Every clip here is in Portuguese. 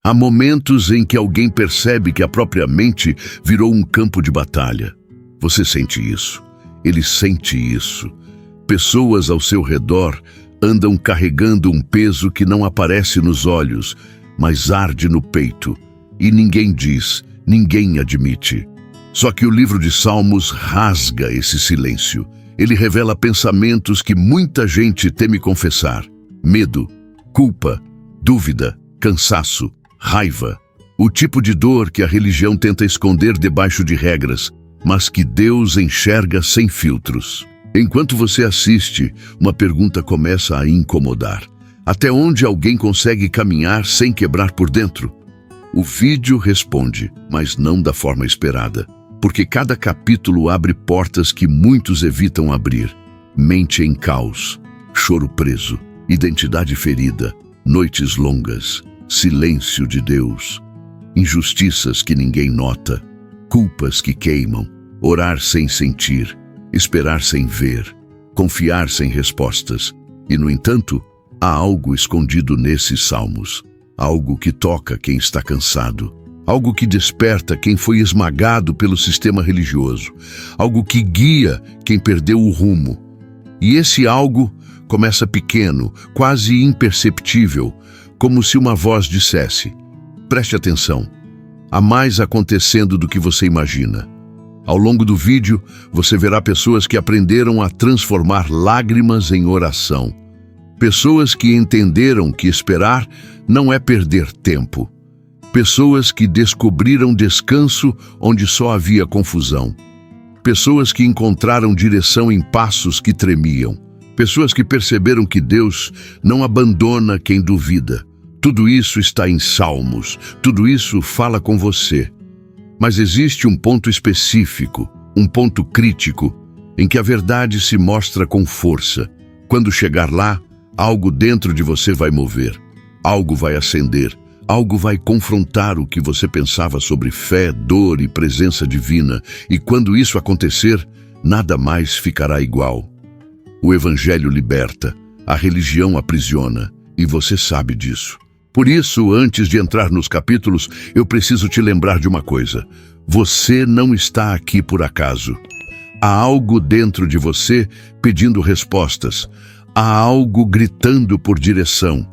Há momentos em que alguém percebe que a própria mente virou um campo de batalha. Você sente isso. Ele sente isso. Pessoas ao seu redor andam carregando um peso que não aparece nos olhos, mas arde no peito. E ninguém diz, ninguém admite. Só que o livro de Salmos rasga esse silêncio. Ele revela pensamentos que muita gente teme confessar. Medo, culpa, dúvida, cansaço, raiva. O tipo de dor que a religião tenta esconder debaixo de regras, mas que Deus enxerga sem filtros. Enquanto você assiste, uma pergunta começa a incomodar. Até onde alguém consegue caminhar sem quebrar por dentro? O vídeo responde, mas não da forma esperada. Porque cada capítulo abre portas que muitos evitam abrir. Mente em caos, choro preso, identidade ferida, noites longas, silêncio de Deus, injustiças que ninguém nota, culpas que queimam, orar sem sentir, esperar sem ver, confiar sem respostas. E, no entanto, há algo escondido nesses salmos, algo que toca quem está cansado, algo que desperta quem foi esmagado pelo sistema religioso, algo que guia quem perdeu o rumo. E esse algo começa pequeno, quase imperceptível, como se uma voz dissesse: preste atenção, há mais acontecendo do que você imagina. Ao longo do vídeo, você verá pessoas que aprenderam a transformar lágrimas em oração. Pessoas que entenderam que esperar não é perder tempo. Pessoas que descobriram descanso onde só havia confusão. Pessoas que encontraram direção em passos que tremiam. Pessoas que perceberam que Deus não abandona quem duvida. Tudo isso está em Salmos. Tudo isso fala com você. Mas existe um ponto específico, um ponto crítico, em que a verdade se mostra com força. Quando chegar lá, algo dentro de você vai mover. Algo vai acender. Algo vai confrontar o que você pensava sobre fé, dor e presença divina, e quando isso acontecer, nada mais ficará igual. O Evangelho liberta, a religião aprisiona, e você sabe disso. Por isso, antes de entrar nos capítulos, eu preciso te lembrar de uma coisa. Você não está aqui por acaso. Há algo dentro de você pedindo respostas. Há algo gritando por direção.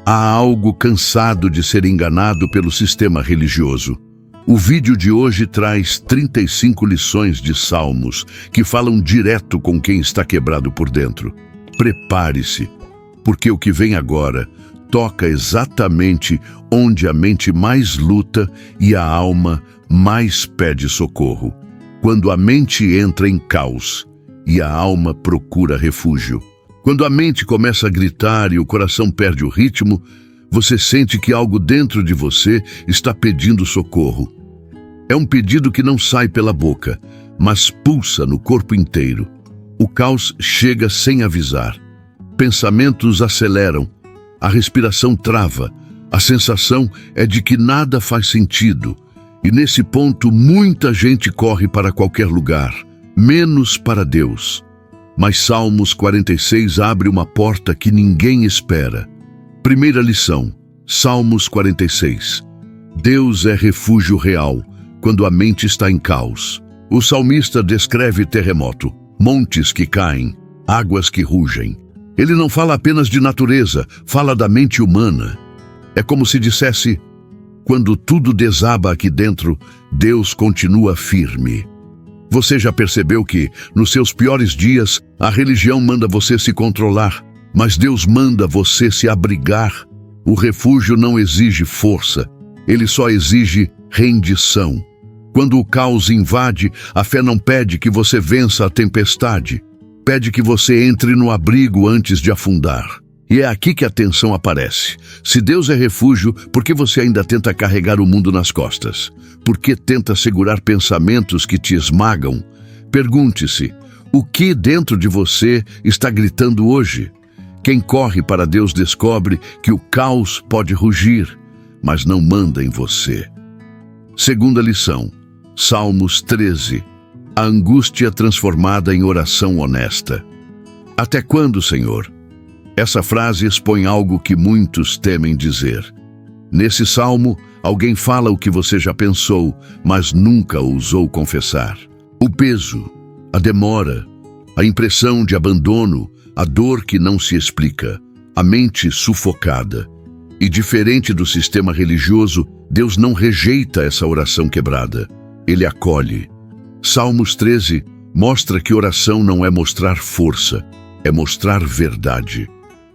Há algo cansado de ser enganado pelo sistema religioso. O vídeo de hoje traz 35 lições de Salmos que falam direto com quem está quebrado por dentro. Prepare-se, porque o que vem agora toca exatamente onde a mente mais luta e a alma mais pede socorro. Quando a mente entra em caos e a alma procura refúgio. Quando a mente começa a gritar e o coração perde o ritmo, você sente que algo dentro de você está pedindo socorro. É um pedido que não sai pela boca, mas pulsa no corpo inteiro. O caos chega sem avisar. Pensamentos aceleram, a respiração trava, a sensação é de que nada faz sentido. E nesse ponto muita gente corre para qualquer lugar, menos para Deus. Mas Salmos 46 abre uma porta que ninguém espera. Primeira lição, Salmos 46. Deus é refúgio real quando a mente está em caos. O salmista descreve terremoto, montes que caem, águas que rugem. Ele não fala apenas de natureza, fala da mente humana. É como se dissesse: quando tudo desaba aqui dentro, Deus continua firme. Você já percebeu que, nos seus piores dias, a religião manda você se controlar, mas Deus manda você se abrigar? O refúgio não exige força, ele só exige rendição. Quando o caos invade, a fé não pede que você vença a tempestade, pede que você entre no abrigo antes de afundar. E é aqui que a tensão aparece. Se Deus é refúgio, por que você ainda tenta carregar o mundo nas costas? Por que tenta segurar pensamentos que te esmagam? Pergunte-se, o que dentro de você está gritando hoje? Quem corre para Deus descobre que o caos pode rugir, mas não manda em você. Segunda lição, Salmos 13. A angústia transformada em oração honesta. Até quando, Senhor? Essa frase expõe algo que muitos temem dizer. Nesse salmo, alguém fala o que você já pensou, mas nunca ousou confessar. O peso, a demora, a impressão de abandono, a dor que não se explica, a mente sufocada. E diferente do sistema religioso, Deus não rejeita essa oração quebrada. Ele acolhe. Salmos 13 mostra que oração não é mostrar força, é mostrar verdade.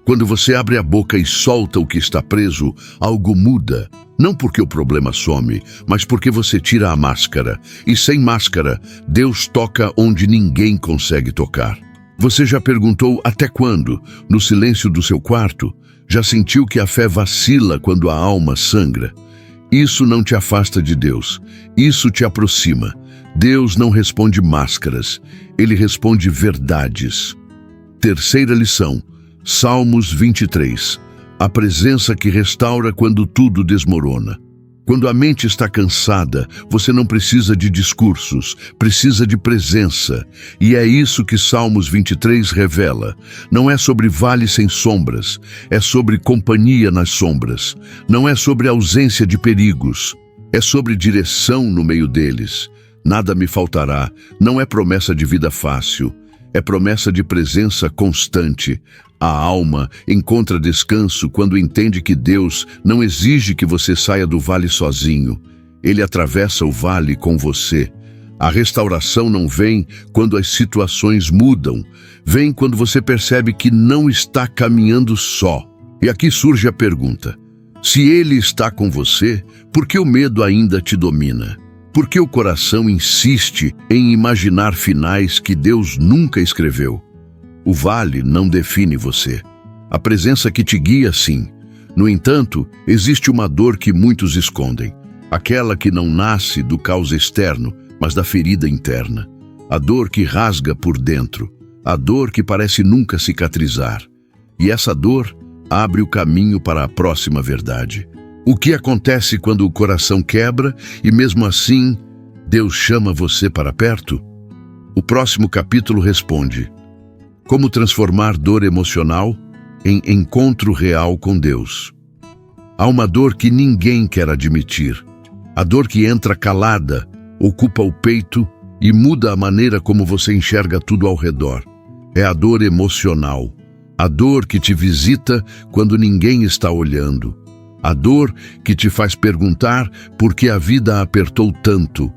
Quando você abre a boca e solta o que está preso, algo muda. Não porque o problema some, mas porque você tira a máscara. E sem máscara, Deus toca onde ninguém consegue tocar. Você já perguntou até quando, no silêncio do seu quarto? Já sentiu que a fé vacila quando a alma sangra? Isso não te afasta de Deus, isso te aproxima. Deus não responde máscaras, Ele responde verdades. Terceira lição, Salmos 23. A presença que restaura quando tudo desmorona. Quando a mente está cansada, você não precisa de discursos, precisa de presença. E é isso que Salmos 23 revela. Não é sobre vale sem sombras, é sobre companhia nas sombras. Não é sobre ausência de perigos, é sobre direção no meio deles. Nada me faltará, não é promessa de vida fácil, é promessa de presença constante. A alma encontra descanso quando entende que Deus não exige que você saia do vale sozinho. Ele atravessa o vale com você. A restauração não vem quando as situações mudam. Vem quando você percebe que não está caminhando só. E aqui surge a pergunta: se Ele está com você, por que o medo ainda te domina? Por que o coração insiste em imaginar finais que Deus nunca escreveu? O vale não define você. A presença que te guia, sim. No entanto, existe uma dor que muitos escondem. Aquela que não nasce do caos externo, mas da ferida interna. A dor que rasga por dentro. A dor que parece nunca cicatrizar. E essa dor abre o caminho para a próxima verdade. O que acontece quando o coração quebra e mesmo assim Deus chama você para perto? O próximo capítulo responde: como transformar dor emocional em encontro real com Deus. Há uma dor que ninguém quer admitir. A dor que entra calada, ocupa o peito e muda a maneira como você enxerga tudo ao redor. É a dor emocional. A dor que te visita quando ninguém está olhando. A dor que te faz perguntar por que a vida apertou tanto.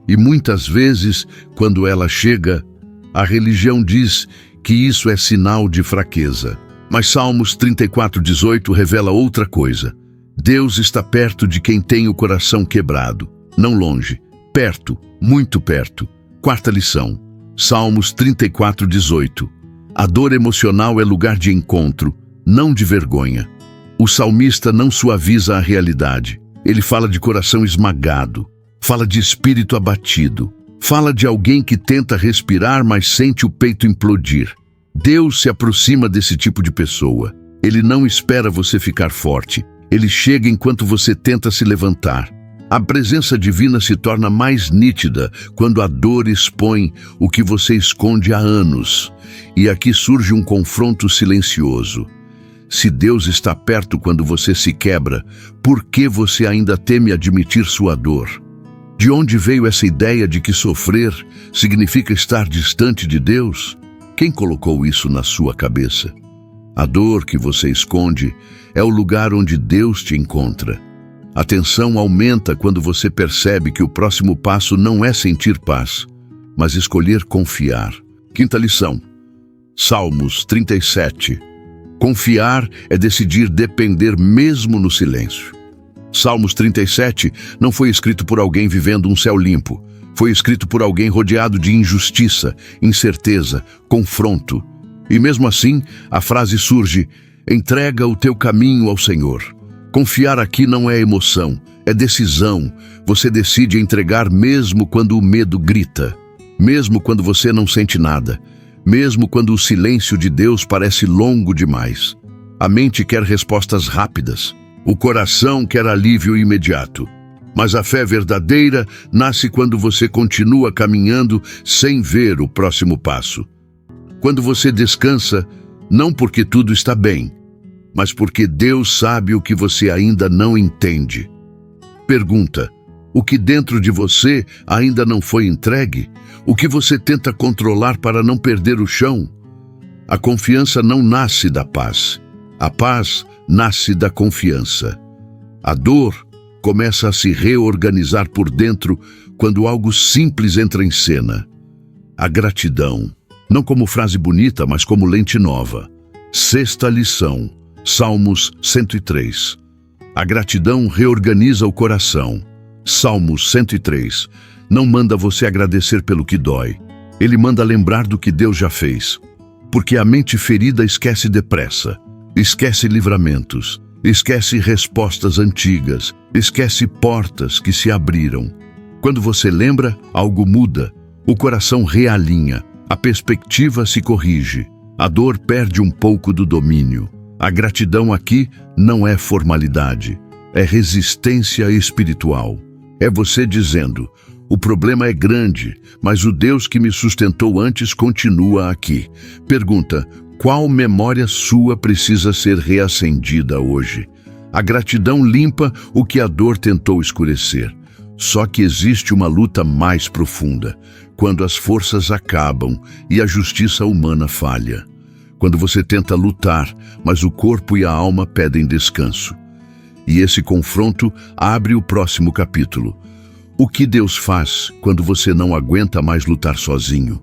E muitas vezes, quando ela chega, a religião diz que isso é sinal de fraqueza. Mas Salmos 34:18 revela outra coisa. Deus está perto de quem tem o coração quebrado. Não longe, perto, muito perto. Quarta lição, Salmos 34:18. A dor emocional é lugar de encontro, não de vergonha. O salmista não suaviza a realidade. Ele fala de coração esmagado, fala de espírito abatido, fala de alguém que tenta respirar, mas sente o peito implodir. Deus se aproxima desse tipo de pessoa. Ele não espera você ficar forte. Ele chega enquanto você tenta se levantar. A presença divina se torna mais nítida quando a dor expõe o que você esconde há anos. E aqui surge um confronto silencioso. Se Deus está perto quando você se quebra, por que você ainda teme admitir sua dor? De onde veio essa ideia de que sofrer significa estar distante de Deus? Quem colocou isso na sua cabeça? A dor que você esconde é o lugar onde Deus te encontra. A tensão aumenta quando você percebe que o próximo passo não é sentir paz, mas escolher confiar. Quinta lição, Salmos 37. Confiar é decidir depender mesmo no silêncio. Salmos 37 não foi escrito por alguém vivendo um céu limpo. Foi escrito por alguém rodeado de injustiça, incerteza, confronto. E mesmo assim, a frase surge: entrega o teu caminho ao Senhor. Confiar aqui não é emoção, é decisão. Você decide entregar mesmo quando o medo grita, mesmo quando você não sente nada, mesmo quando o silêncio de Deus parece longo demais. A mente quer respostas rápidas, o coração quer alívio imediato. Mas a fé verdadeira nasce quando você continua caminhando sem ver o próximo passo. Quando você descansa, não porque tudo está bem, mas porque Deus sabe o que você ainda não entende. Pergunta: o que dentro de você ainda não foi entregue? O que você tenta controlar para não perder o chão? A confiança não nasce da paz. A paz nasce da confiança. A dor começa a se reorganizar por dentro quando algo simples entra em cena. A gratidão, não como frase bonita, mas como lente nova. Sexta lição, Salmos 103. A gratidão reorganiza o coração. Salmos 103 não manda você agradecer pelo que dói. Ele manda lembrar do que Deus já fez. Porque a mente ferida esquece depressa, esquece livramentos, esquece respostas antigas, esquece portas que se abriram. Quando você lembra, algo muda, o coração realinha, a perspectiva se corrige, a dor perde um pouco do domínio. A gratidão aqui não é formalidade, é resistência espiritual. É você dizendo: o problema é grande, mas o Deus que me sustentou antes continua aqui. Pergunta: qual memória sua precisa ser reacendida hoje? A gratidão limpa o que a dor tentou escurecer. Só que existe uma luta mais profunda, quando as forças acabam e a justiça humana falha. Quando você tenta lutar, mas o corpo e a alma pedem descanso. E esse confronto abre o próximo capítulo. O que Deus faz quando você não aguenta mais lutar sozinho?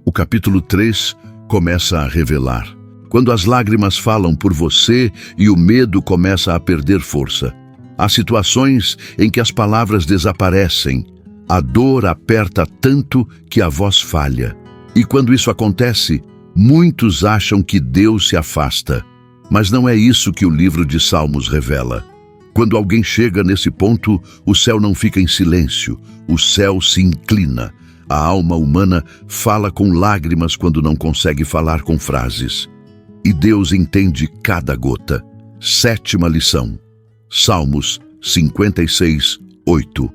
O capítulo 3 começa a revelar. Quando as lágrimas falam por você e o medo começa a perder força. Há situações em que as palavras desaparecem. A dor aperta tanto que a voz falha. E quando isso acontece, muitos acham que Deus se afasta. Mas não é isso que o livro de Salmos revela. Quando alguém chega nesse ponto, o céu não fica em silêncio, o céu se inclina. A alma humana fala com lágrimas quando não consegue falar com frases. E Deus entende cada gota. Sétima lição. Salmos 56, 8.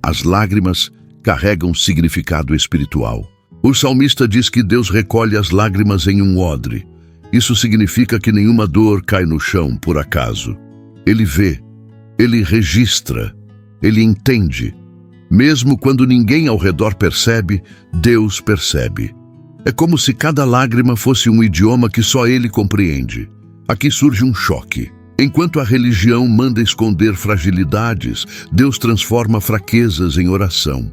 As lágrimas carregam significado espiritual. O salmista diz que Deus recolhe as lágrimas em um odre. Isso significa que nenhuma dor cai no chão por acaso. Ele vê, ele registra, ele entende. Mesmo quando ninguém ao redor percebe, Deus percebe. É como se cada lágrima fosse um idioma que só ele compreende. Aqui surge um choque. Enquanto a religião manda esconder fragilidades, Deus transforma fraquezas em oração.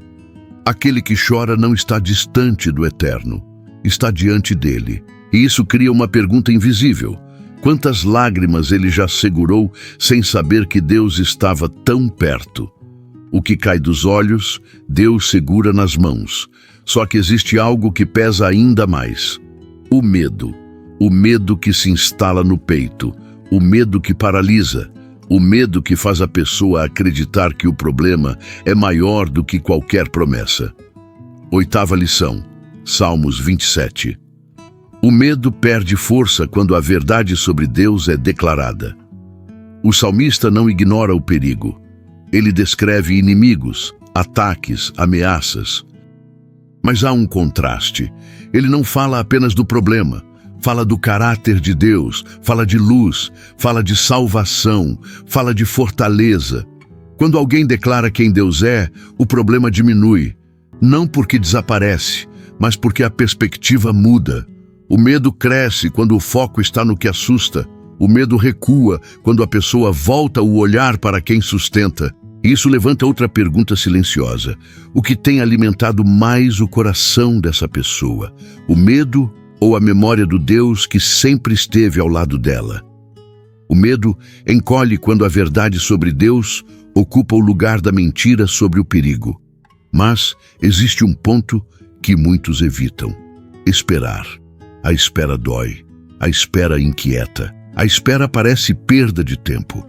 Aquele que chora não está distante do eterno, está diante dele. E isso cria uma pergunta invisível. Quantas lágrimas ele já segurou sem saber que Deus estava tão perto? O que cai dos olhos, Deus segura nas mãos. Só que existe algo que pesa ainda mais. O medo que se instala no peito, o medo que paralisa, o medo que faz a pessoa acreditar que o problema é maior do que qualquer promessa. Oitava lição, Salmos 27. O medo perde força quando a verdade sobre Deus é declarada. O salmista não ignora o perigo. Ele descreve inimigos, ataques, ameaças. Mas há um contraste. Ele não fala apenas do problema. Fala do caráter de Deus, fala de luz, fala de salvação, fala de fortaleza. Quando alguém declara quem Deus é, o problema diminui. Não porque desaparece, mas porque a perspectiva muda. O medo cresce quando o foco está no que assusta. O medo recua quando a pessoa volta o olhar para quem sustenta. E isso levanta outra pergunta silenciosa. O que tem alimentado mais o coração dessa pessoa? O medo ou a memória do Deus que sempre esteve ao lado dela? O medo encolhe quando a verdade sobre Deus ocupa o lugar da mentira sobre o perigo. Mas existe um ponto que muitos evitam: esperar. A espera dói, a espera inquieta, a espera parece perda de tempo.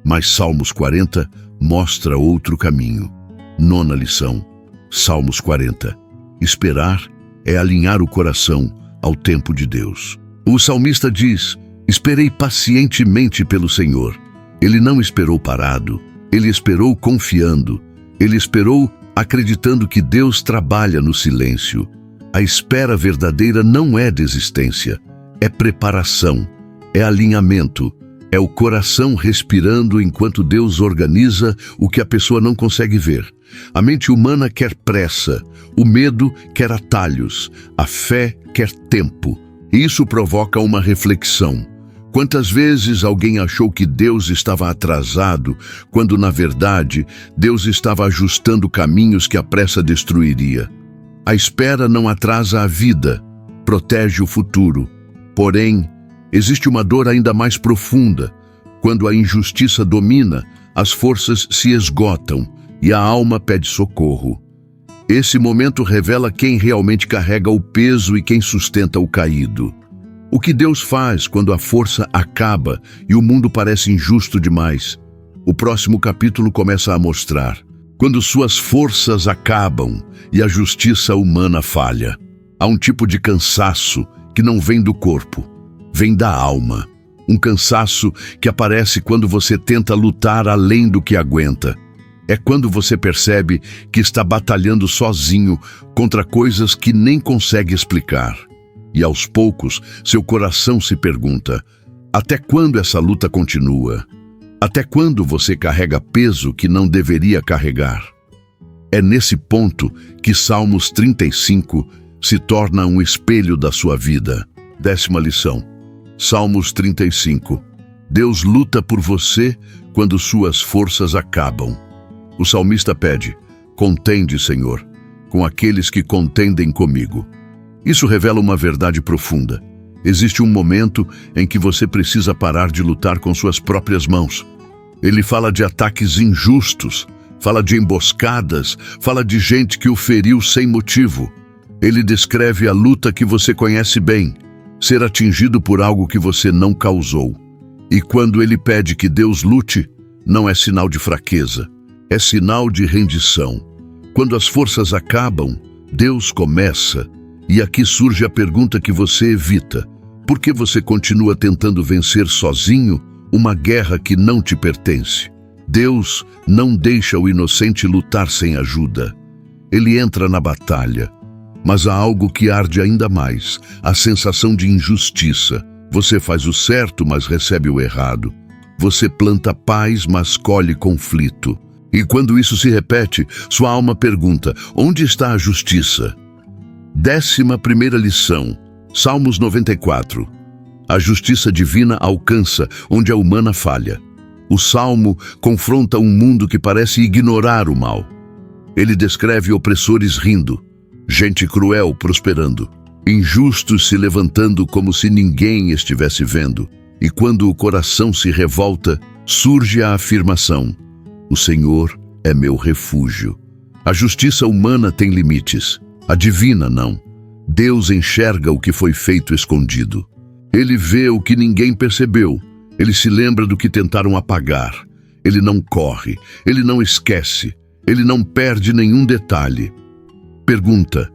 Mas Salmos 40 mostra outro caminho. Nona lição, Salmos 40. Esperar é alinhar o coração ao tempo de Deus. O salmista diz: esperei pacientemente pelo Senhor. Ele não esperou parado, ele esperou confiando, ele esperou acreditando que Deus trabalha no silêncio. A espera verdadeira não é desistência, é preparação. é alinhamento, é o coração respirando enquanto Deus organiza o que a pessoa não consegue ver. A mente humana quer pressa, o medo quer atalhos, a fé quer tempo. E isso provoca uma reflexão. Quantas vezes alguém achou que Deus estava atrasado, quando, na verdade, Deus estava ajustando caminhos que a pressa destruiria? A espera não atrasa a vida, protege o futuro. Porém, existe uma dor ainda mais profunda. Quando a injustiça domina, as forças se esgotam e a alma pede socorro. Esse momento revela quem realmente carrega o peso e quem sustenta o caído. O que Deus faz quando a força acaba e o mundo parece injusto demais? O próximo capítulo começa a mostrar. Quando suas forças acabam e a justiça humana falha. Há um tipo de cansaço que não vem do corpo, vem da alma. Um cansaço que aparece quando você tenta lutar além do que aguenta. É quando você percebe que está batalhando sozinho contra coisas que nem consegue explicar. E aos poucos, seu coração se pergunta: até quando essa luta continua? Até quando você carrega peso que não deveria carregar? É nesse ponto que Salmos 35 se torna um espelho da sua vida. 10ª lição. Salmos 35. Deus luta por você quando suas forças acabam. O salmista pede: contende, Senhor, com aqueles que contendem comigo. Isso revela uma verdade profunda. Existe um momento em que você precisa parar de lutar com suas próprias mãos. Ele fala de ataques injustos, fala de emboscadas, fala de gente que o feriu sem motivo. Ele descreve a luta que você conhece bem, ser atingido por algo que você não causou. E quando ele pede que Deus lute, não é sinal de fraqueza, é sinal de rendição. Quando as forças acabam, Deus começa. E aqui surge a pergunta que você evita: por que você continua tentando vencer sozinho uma guerra que não te pertence? Deus não deixa o inocente lutar sem ajuda. Ele entra na batalha, mas há algo que arde ainda mais: a sensação de injustiça. Você faz o certo, mas recebe o errado. Você planta paz, mas colhe conflito. E quando isso se repete, sua alma pergunta: onde está a justiça? 11ª lição. Salmos 94. A justiça divina alcança onde a humana falha. O Salmo confronta um mundo que parece ignorar o mal. Ele descreve opressores rindo, gente cruel prosperando, injustos se levantando como se ninguém estivesse vendo. E quando o coração se revolta, surge a afirmação: o Senhor é meu refúgio. A justiça humana tem limites. A divina não. Deus enxerga o que foi feito escondido. Ele vê o que ninguém percebeu. Ele se lembra do que tentaram apagar. Ele não corre. Ele não esquece. Ele não perde nenhum detalhe. Pergunta: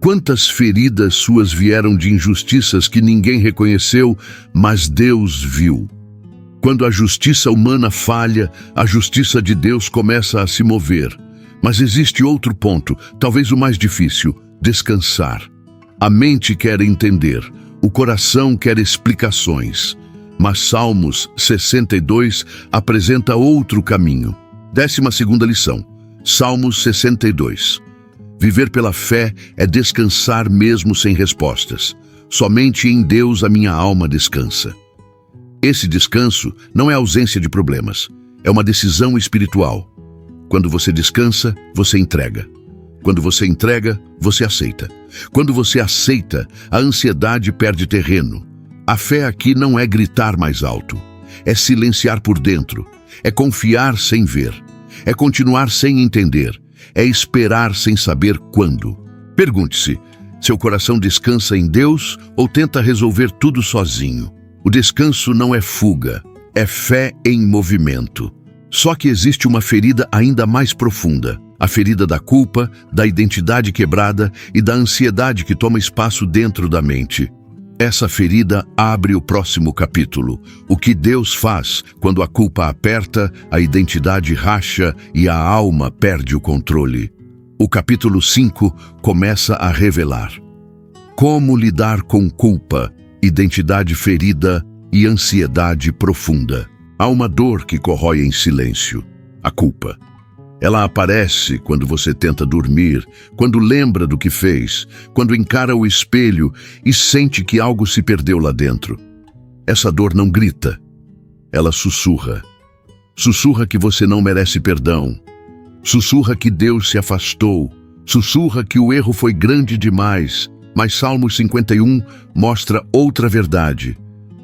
quantas feridas suas vieram de injustiças que ninguém reconheceu, mas Deus viu? Quando a justiça humana falha, a justiça de Deus começa a se mover. Mas existe outro ponto, talvez o mais difícil: descansar. A mente quer entender, o coração quer explicações. Mas Salmos 62 apresenta outro caminho. 12ª lição. Salmos 62. Viver pela fé é descansar mesmo sem respostas. Somente em Deus a minha alma descansa. Esse descanso não é ausência de problemas, é uma decisão espiritual. Quando você descansa, você entrega. Quando você entrega, você aceita. Quando você aceita, a ansiedade perde terreno. A fé aqui não é gritar mais alto. É silenciar por dentro. É confiar sem ver. É continuar sem entender. É esperar sem saber quando. Pergunte-se: seu coração descansa em Deus ou tenta resolver tudo sozinho? O descanso não é fuga, é fé em movimento. Só que existe uma ferida ainda mais profunda, a ferida da culpa, da identidade quebrada e da ansiedade que toma espaço dentro da mente. Essa ferida abre o próximo capítulo. O que Deus faz quando a culpa aperta, a identidade racha e a alma perde o controle. O capítulo 5 começa a revelar como lidar com culpa, identidade ferida e ansiedade profunda. Há uma dor que corrói em silêncio, a culpa. Ela aparece quando você tenta dormir, quando lembra do que fez, quando encara o espelho e sente que algo se perdeu lá dentro. Essa dor não grita, ela sussurra. Sussurra que você não merece perdão. Sussurra que Deus se afastou. Sussurra que o erro foi grande demais. Mas Salmos 51 mostra outra verdade.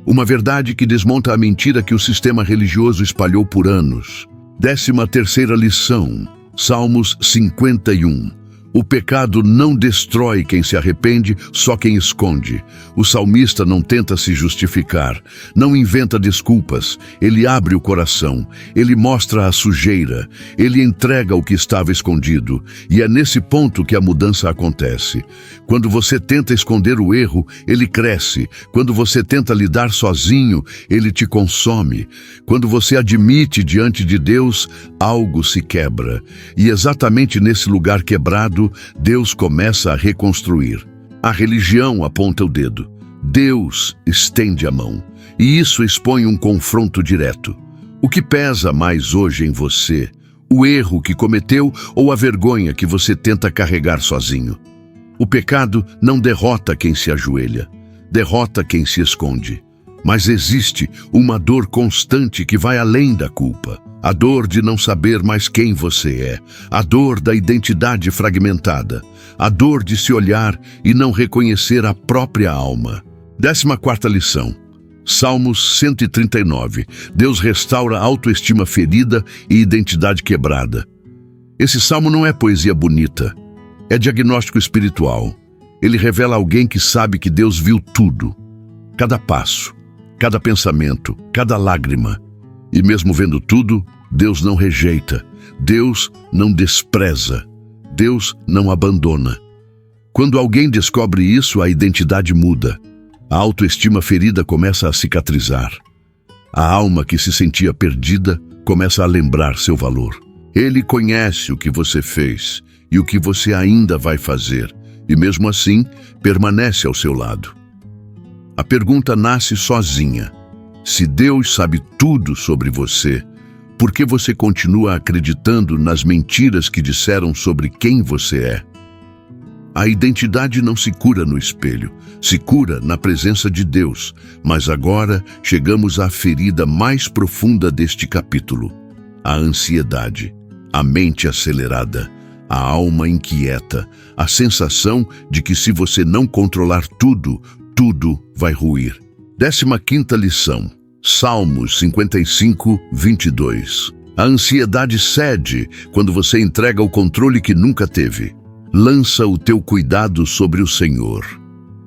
Uma verdade que desmonta a mentira que o sistema religioso espalhou por anos. 13ª lição, Salmos 51. O pecado não destrói quem se arrepende, só quem esconde. O salmista não tenta se justificar, não inventa desculpas. Ele abre o coração, ele mostra a sujeira, ele entrega o que estava escondido. E é nesse ponto que a mudança acontece. Quando você tenta esconder o erro, ele cresce. Quando você tenta lidar sozinho, ele te consome. Quando você admite diante de Deus, algo se quebra. E exatamente nesse lugar quebrado, Deus começa a reconstruir. A religião aponta o dedo. Deus estende a mão. E isso expõe um confronto direto. O que pesa mais hoje em você? O erro que cometeu ou a vergonha que você tenta carregar sozinho? O pecado não derrota quem se ajoelha, derrota quem se esconde. Mas existe uma dor constante que vai além da culpa. A dor de não saber mais quem você é. A dor da identidade fragmentada. A dor de se olhar e não reconhecer a própria alma. 14ª lição. Salmos 139. Deus restaura a autoestima ferida e identidade quebrada. Esse salmo não é poesia bonita. É diagnóstico espiritual. Ele revela alguém que sabe que Deus viu tudo. Cada passo, cada pensamento, cada lágrima. E mesmo vendo tudo, Deus não rejeita, Deus não despreza, Deus não abandona. Quando alguém descobre isso, a identidade muda. A autoestima ferida começa a cicatrizar. A alma que se sentia perdida começa a lembrar seu valor. Ele conhece o que você fez e o que você ainda vai fazer, e mesmo assim, permanece ao seu lado. A pergunta nasce sozinha. Se Deus sabe tudo sobre você, por que você continua acreditando nas mentiras que disseram sobre quem você é? A identidade não se cura no espelho, se cura na presença de Deus. Mas agora chegamos à ferida mais profunda deste capítulo: a ansiedade, a mente acelerada, a alma inquieta, a sensação de que se você não controlar tudo, tudo vai ruir. 15ª lição. Salmos 55, 22. A ansiedade cede quando você entrega o controle que nunca teve. Lança o teu cuidado sobre o Senhor.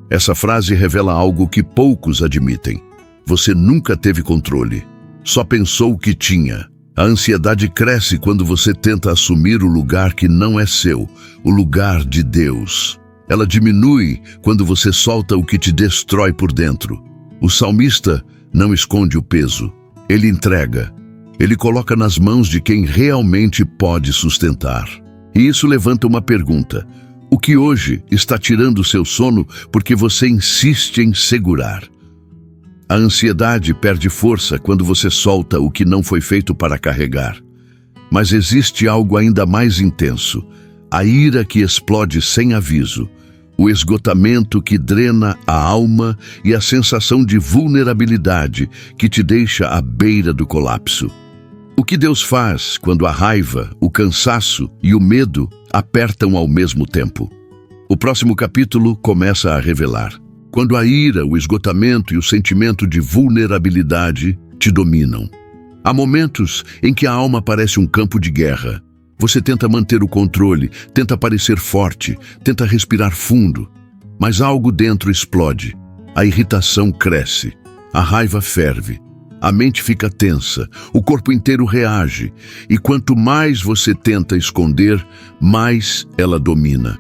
Essa frase revela algo que poucos admitem. Você nunca teve controle, só pensou que tinha. A ansiedade cresce quando você tenta assumir o lugar que não é seu, o lugar de Deus. Ela diminui quando você solta o que te destrói por dentro. O salmista não esconde o peso, ele entrega. Ele coloca nas mãos de quem realmente pode sustentar. E isso levanta uma pergunta: o que hoje está tirando seu sono porque você insiste em segurar? A ansiedade perde força quando você solta o que não foi feito para carregar. Mas existe algo ainda mais intenso: a ira que explode sem aviso, o esgotamento que drena a alma e a sensação de vulnerabilidade que te deixa à beira do colapso. O que Deus faz quando a raiva, o cansaço e o medo apertam ao mesmo tempo? O próximo capítulo começa a revelar. Quando a ira, o esgotamento e o sentimento de vulnerabilidade te dominam. Há momentos em que a alma parece um campo de guerra. Você tenta manter o controle, tenta parecer forte, tenta respirar fundo. Mas algo dentro explode. A irritação cresce. A raiva ferve. A mente fica tensa. O corpo inteiro reage. E quanto mais você tenta esconder, mais ela domina.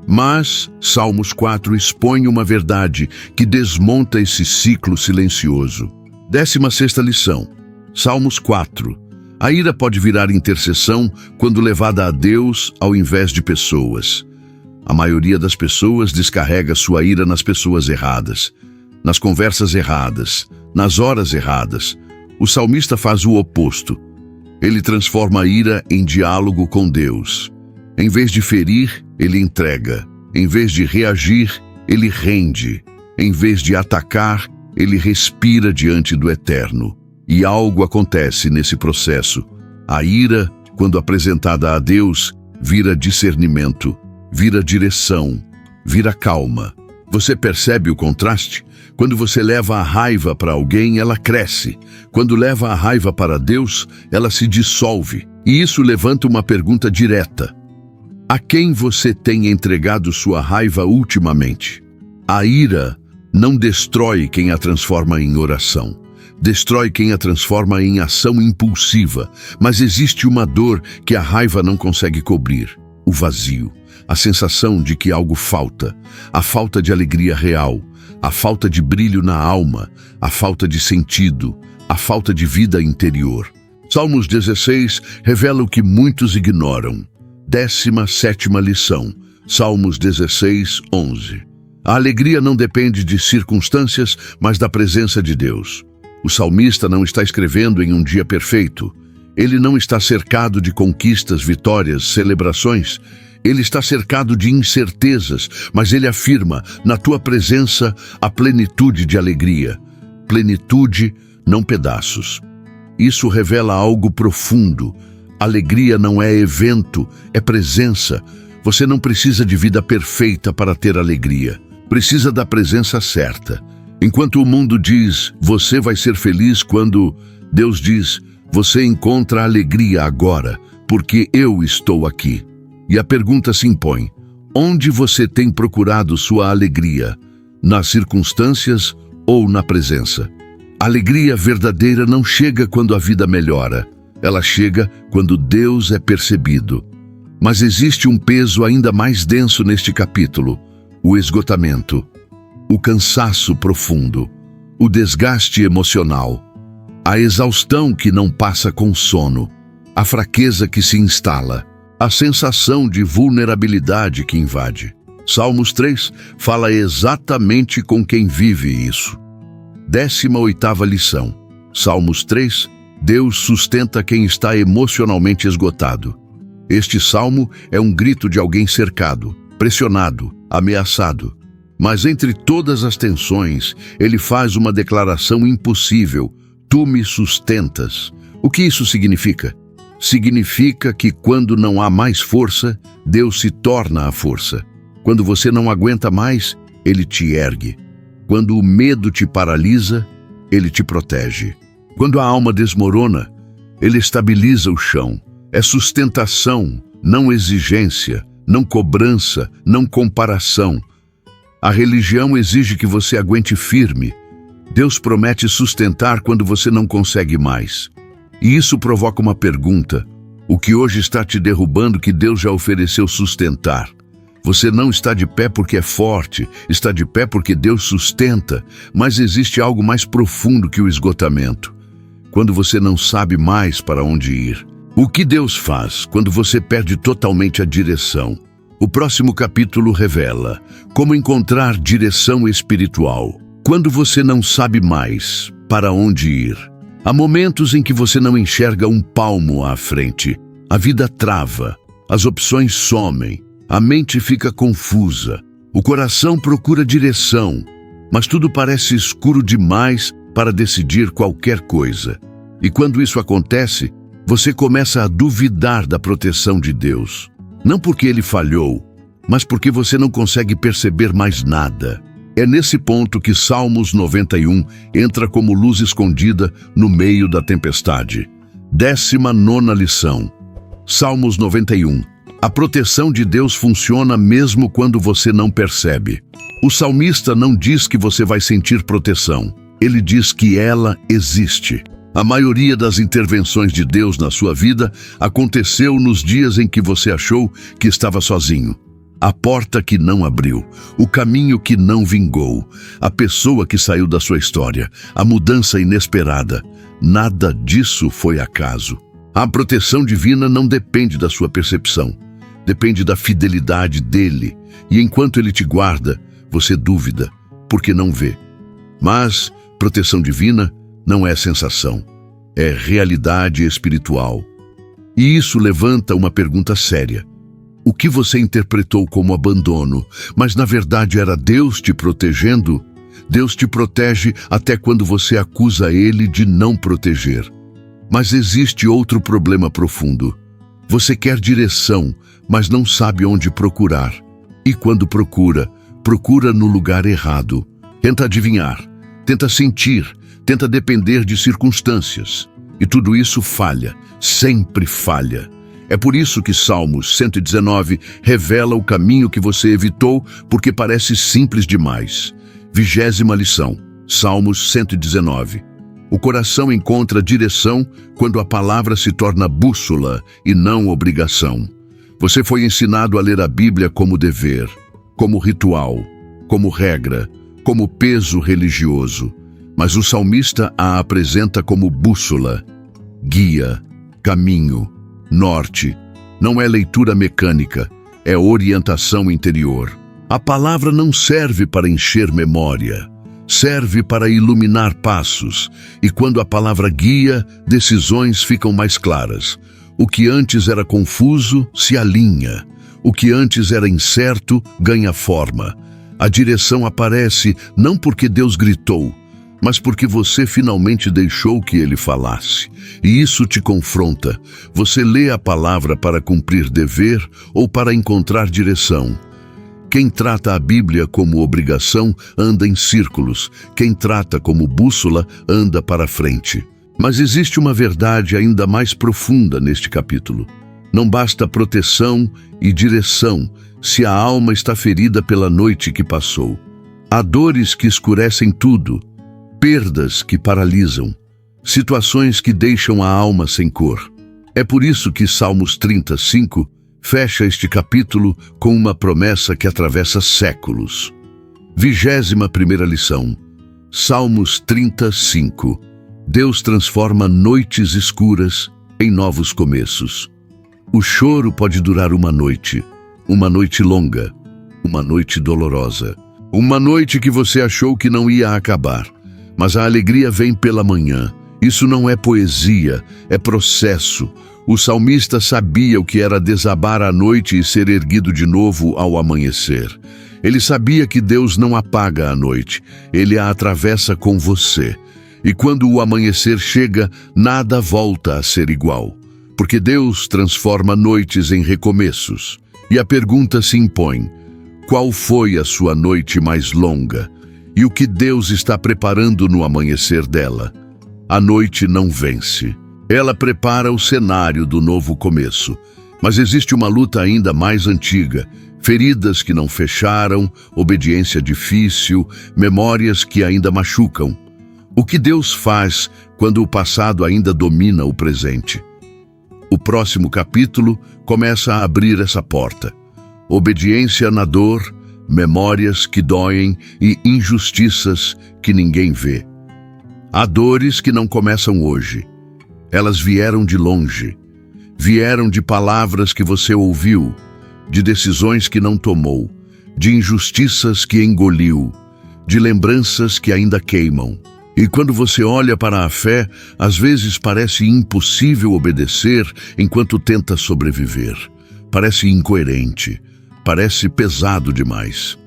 Mas Salmos 4 expõe uma verdade que desmonta esse ciclo silencioso. 16ª lição. Salmos 4. A ira pode virar intercessão quando levada a Deus ao invés de pessoas. A maioria das pessoas descarrega sua ira nas pessoas erradas. nas conversas erradas, nas horas erradas. O salmista faz o oposto. Ele transforma a ira em diálogo com Deus. Em vez de ferir, ele entrega. Em vez de reagir, ele rende. Em vez de atacar, ele respira diante do Eterno. E algo acontece nesse processo. A ira, quando apresentada a Deus, vira discernimento, vira direção, vira calma. Você percebe o contraste? Quando você leva a raiva para alguém, ela cresce. Quando leva a raiva para Deus, ela se dissolve. E isso levanta uma pergunta direta. A quem você tem entregado sua raiva ultimamente? A ira não destrói quem a transforma em oração. Destrói quem a transforma em ação impulsiva. Mas existe uma dor que a raiva não consegue cobrir. O vazio. A sensação de que algo falta. A falta de alegria real. A falta de brilho na alma. A falta de sentido. A falta de vida interior. Salmos 16 revela o que muitos ignoram. 17ª lição. Salmos 16, 11. A alegria não depende de circunstâncias, mas da presença de Deus. O salmista não está escrevendo em um dia perfeito. Ele não está cercado de conquistas, vitórias, celebrações. Ele está cercado de incertezas, mas ele afirma, na tua presença, a plenitude de alegria. Plenitude, não pedaços. Isso revela algo profundo. Alegria não é evento, é presença. Você não precisa de vida perfeita para ter alegria. Precisa da presença certa. Enquanto o mundo diz, você vai ser feliz quando, Deus diz, você encontra alegria agora, porque eu estou aqui. E a pergunta se impõe, onde você tem procurado sua alegria? Nas circunstâncias ou na presença? A alegria verdadeira não chega quando a vida melhora. Ela chega quando Deus é percebido. Mas existe um peso ainda mais denso neste capítulo, o esgotamento. O cansaço profundo, o desgaste emocional, a exaustão que não passa com sono, a fraqueza que se instala, a sensação de vulnerabilidade que invade. Salmos 3 fala exatamente com quem vive isso. 18ª lição. Salmos 3, Deus sustenta quem está emocionalmente esgotado. Este salmo é um grito de alguém cercado, pressionado, ameaçado. Mas entre todas as tensões, ele faz uma declaração impossível. Tu me sustentas. O que isso significa? Significa que quando não há mais força, Deus se torna a força. Quando você não aguenta mais, Ele te ergue. Quando o medo te paralisa, Ele te protege. Quando a alma desmorona, Ele estabiliza o chão. É sustentação, não exigência, não cobrança, não comparação. A religião exige que você aguente firme. Deus promete sustentar quando você não consegue mais. E isso provoca uma pergunta. O que hoje está te derrubando que Deus já ofereceu sustentar? Você não está de pé porque é forte, está de pé porque Deus sustenta, mas existe algo mais profundo que o esgotamento. Quando você não sabe mais para onde ir. O que Deus faz quando você perde totalmente a direção? O próximo capítulo revela como encontrar direção espiritual. Quando você não sabe mais para onde ir. Há momentos em que você não enxerga um palmo à frente. A vida trava, as opções somem, a mente fica confusa, o coração procura direção, mas tudo parece escuro demais para decidir qualquer coisa. E quando isso acontece, você começa a duvidar da proteção de Deus. Não porque Ele falhou, mas porque você não consegue perceber mais nada. É nesse ponto que Salmos 91 entra como luz escondida no meio da tempestade. 19ª lição. Salmos 91. A proteção de Deus funciona mesmo quando você não percebe. O salmista não diz que você vai sentir proteção. Ele diz que ela existe. A maioria das intervenções de Deus na sua vida aconteceu nos dias em que você achou que estava sozinho. A porta que não abriu, o caminho que não vingou, a pessoa que saiu da sua história, a mudança inesperada. Nada disso foi acaso. A proteção divina não depende da sua percepção, depende da fidelidade dele. E enquanto ele te guarda, você duvida, porque não vê. Mas proteção divina não é sensação, é realidade espiritual. E isso levanta uma pergunta séria. O que você interpretou como abandono, mas na verdade era Deus te protegendo? Deus te protege até quando você acusa Ele de não proteger. Mas existe outro problema profundo. Você quer direção, mas não sabe onde procurar. E quando procura, procura no lugar errado. Tenta adivinhar, tenta sentir, tenta depender de circunstâncias. E tudo isso falha, sempre falha. É por isso que Salmos 119 revela o caminho que você evitou, porque parece simples demais. 20ª lição, Salmos 119. O coração encontra direção quando a palavra se torna bússola e não obrigação. Você foi ensinado a ler a Bíblia como dever, como ritual, como regra, como peso religioso. Mas o salmista a apresenta como bússola, guia, caminho, norte. Não é leitura mecânica, é orientação interior. A palavra não serve para encher memória, serve para iluminar passos. E quando a palavra guia, decisões ficam mais claras. O que antes era confuso se alinha. O que antes era incerto ganha forma. A direção aparece não porque Deus gritou, mas porque você finalmente deixou que Ele falasse. E isso te confronta. Você lê a palavra para cumprir dever ou para encontrar direção. Quem trata a Bíblia como obrigação anda em círculos. Quem trata como bússola anda para frente. Mas existe uma verdade ainda mais profunda neste capítulo. Não basta proteção e direção se a alma está ferida pela noite que passou. Há dores que escurecem tudo, perdas que paralisam, situações que deixam a alma sem cor. É por isso que Salmos 35 fecha este capítulo com uma promessa que atravessa séculos. 21ª lição, Salmos 35. Deus transforma noites escuras em novos começos. O choro pode durar uma noite longa, uma noite dolorosa, uma noite que você achou que não ia acabar, mas a alegria vem pela manhã. Isso não é poesia, é processo. O salmista sabia o que era desabar à noite e ser erguido de novo ao amanhecer. Ele sabia que Deus não apaga a noite, Ele a atravessa com você. E quando o amanhecer chega, nada volta a ser igual, porque Deus transforma noites em recomeços. E a pergunta se impõe: qual foi a sua noite mais longa? E o que Deus está preparando no amanhecer dela? A noite não vence. Ela prepara o cenário do novo começo. Mas existe uma luta ainda mais antiga. Feridas que não fecharam, obediência difícil, memórias que ainda machucam. O que Deus faz quando o passado ainda domina o presente? O próximo capítulo começa a abrir essa porta. Obediência na dor, memórias que doem e injustiças que ninguém vê. Há dores que não começam hoje. Elas vieram de longe. Vieram de palavras que você ouviu, de decisões que não tomou, de injustiças que engoliu, de lembranças que ainda queimam. E quando você olha para a fé, às vezes parece impossível obedecer enquanto tenta sobreviver. Parece incoerente, parece pesado demais.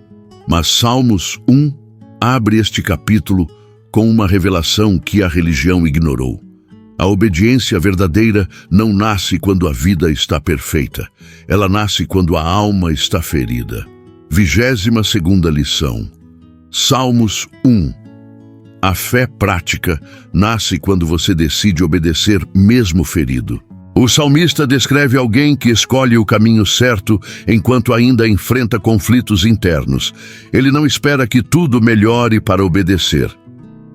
Mas Salmos 1 abre este capítulo com uma revelação que a religião ignorou. A obediência verdadeira não nasce quando a vida está perfeita. Ela nasce quando a alma está ferida. 22ª lição. Salmos 1. A fé prática nasce quando você decide obedecer mesmo ferido. O salmista descreve alguém que escolhe o caminho certo enquanto ainda enfrenta conflitos internos. Ele não espera que tudo melhore para obedecer.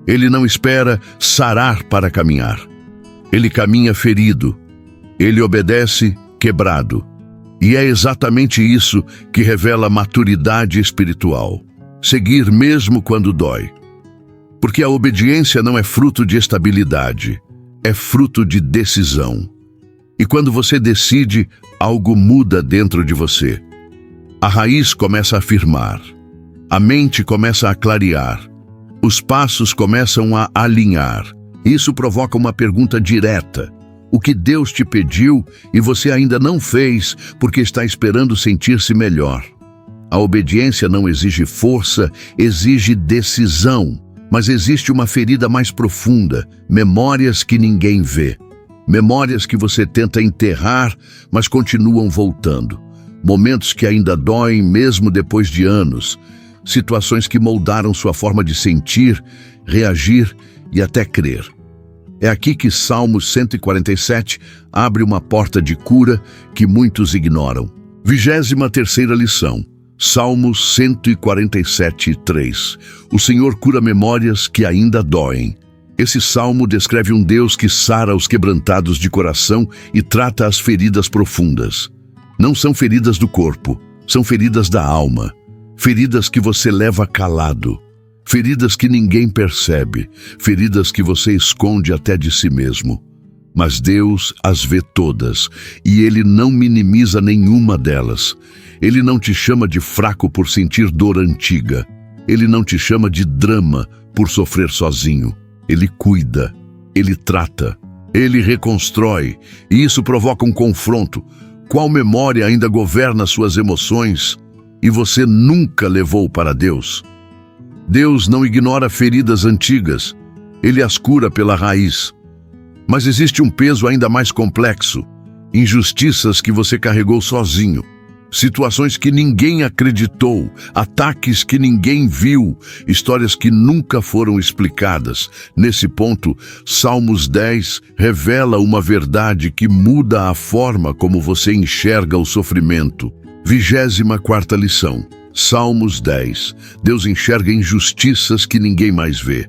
Ele não espera sarar para caminhar. Ele caminha ferido. Ele obedece quebrado. E é exatamente isso que revela maturidade espiritual. Seguir mesmo quando dói. Porque a obediência não é fruto de estabilidade, é fruto de decisão. E quando você decide, algo muda dentro de você. A raiz começa a firmar, a mente começa a clarear, Os passos começam a alinhar. Isso provoca uma pergunta direta. O que Deus te pediu e você ainda não fez porque está esperando sentir-se melhor. A obediência não exige força, exige decisão. Mas existe uma ferida mais profunda, memórias que ninguém vê. Memórias que você tenta enterrar, mas continuam voltando. Momentos que ainda doem mesmo depois de anos. Situações que moldaram sua forma de sentir, reagir e até crer. É aqui que Salmos 147 abre uma porta de cura que muitos ignoram. 23ª lição. Salmos 147, 3. O Senhor cura memórias que ainda doem. Esse salmo descreve um Deus que sara os quebrantados de coração e trata as feridas profundas. Não são feridas do corpo, são feridas da alma. Feridas que você leva calado. Feridas que ninguém percebe. Feridas que você esconde até de si mesmo. Mas Deus as vê todas, e Ele não minimiza nenhuma delas. Ele não te chama de fraco por sentir dor antiga. Ele não te chama de drama por sofrer sozinho. Ele cuida, Ele trata, Ele reconstrói, e isso provoca um confronto. Qual memória ainda governa suas emoções e você nunca levou para Deus? Deus não ignora feridas antigas, Ele as cura pela raiz. Mas existe um peso ainda mais complexo, injustiças que você carregou sozinho. Situações que ninguém acreditou, ataques que ninguém viu, histórias que nunca foram explicadas. Nesse ponto, Salmos 10 revela uma verdade que muda a forma como você enxerga o sofrimento. 24ª lição. Salmos 10. Deus enxerga injustiças que ninguém mais vê.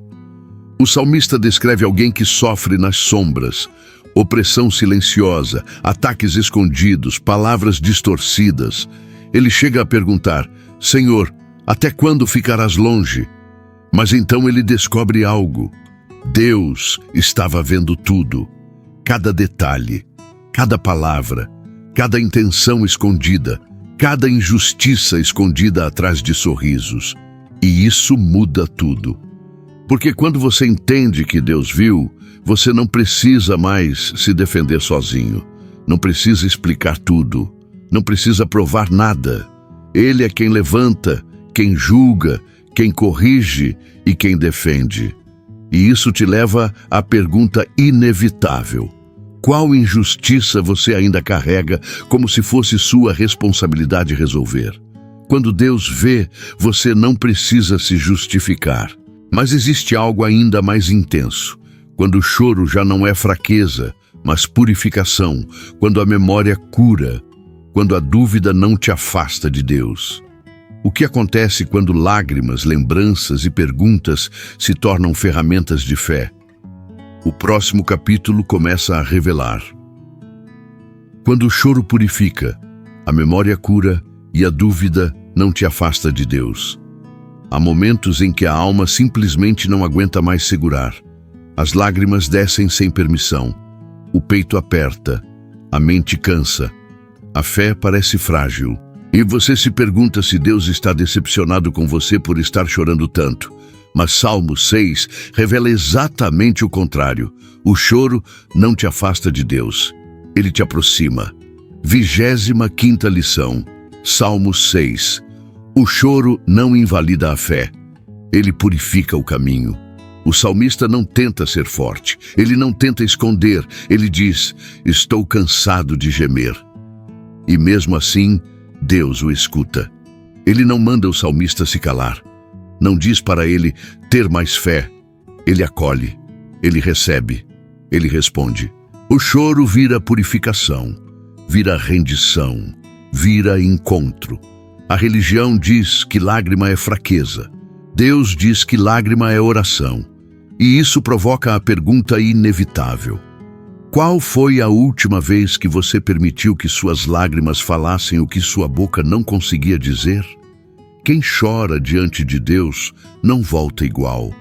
O salmista descreve alguém que sofre nas sombras. Opressão silenciosa, ataques escondidos, palavras distorcidas. Ele chega a perguntar: Senhor, até quando ficarás longe? Mas então ele descobre algo. Deus estava vendo tudo. Cada detalhe, cada palavra, cada intenção escondida, cada injustiça escondida atrás de sorrisos. E isso muda tudo. Porque quando você entende que Deus viu, você não precisa mais se defender sozinho. Não precisa explicar tudo. Não precisa provar nada. Ele é quem levanta, quem julga, quem corrige e quem defende. E isso te leva à pergunta inevitável. Qual injustiça você ainda carrega como se fosse sua responsabilidade resolver? Quando Deus vê, você não precisa se justificar. Mas existe algo ainda mais intenso. Quando o choro já não é fraqueza, mas purificação. Quando a memória cura. Quando a dúvida não te afasta de Deus. O que acontece quando lágrimas, lembranças e perguntas se tornam ferramentas de fé? O próximo capítulo começa a revelar. Quando o choro purifica, a memória cura e a dúvida não te afasta de Deus. Há momentos em que a alma simplesmente não aguenta mais segurar. As lágrimas descem sem permissão. O peito aperta. A mente cansa. A fé parece frágil. E você se pergunta se Deus está decepcionado com você por estar chorando tanto. Mas Salmo 6 revela exatamente o contrário. O choro não te afasta de Deus. Ele te aproxima. 25ª lição. Salmo 6. O choro não invalida a fé. Ele purifica o caminho. O salmista não tenta ser forte. Ele não tenta esconder. Ele diz: estou cansado de gemer. E mesmo assim, Deus o escuta. Ele não manda o salmista se calar. Não diz para ele ter mais fé. Ele acolhe. Ele recebe. Ele responde. O choro vira purificação. Vira rendição. Vira encontro. A religião diz que lágrima é fraqueza. Deus diz que lágrima é oração. E isso provoca a pergunta inevitável. Qual foi a última vez que você permitiu que suas lágrimas falassem o que sua boca não conseguia dizer? Quem chora diante de Deus não volta igual.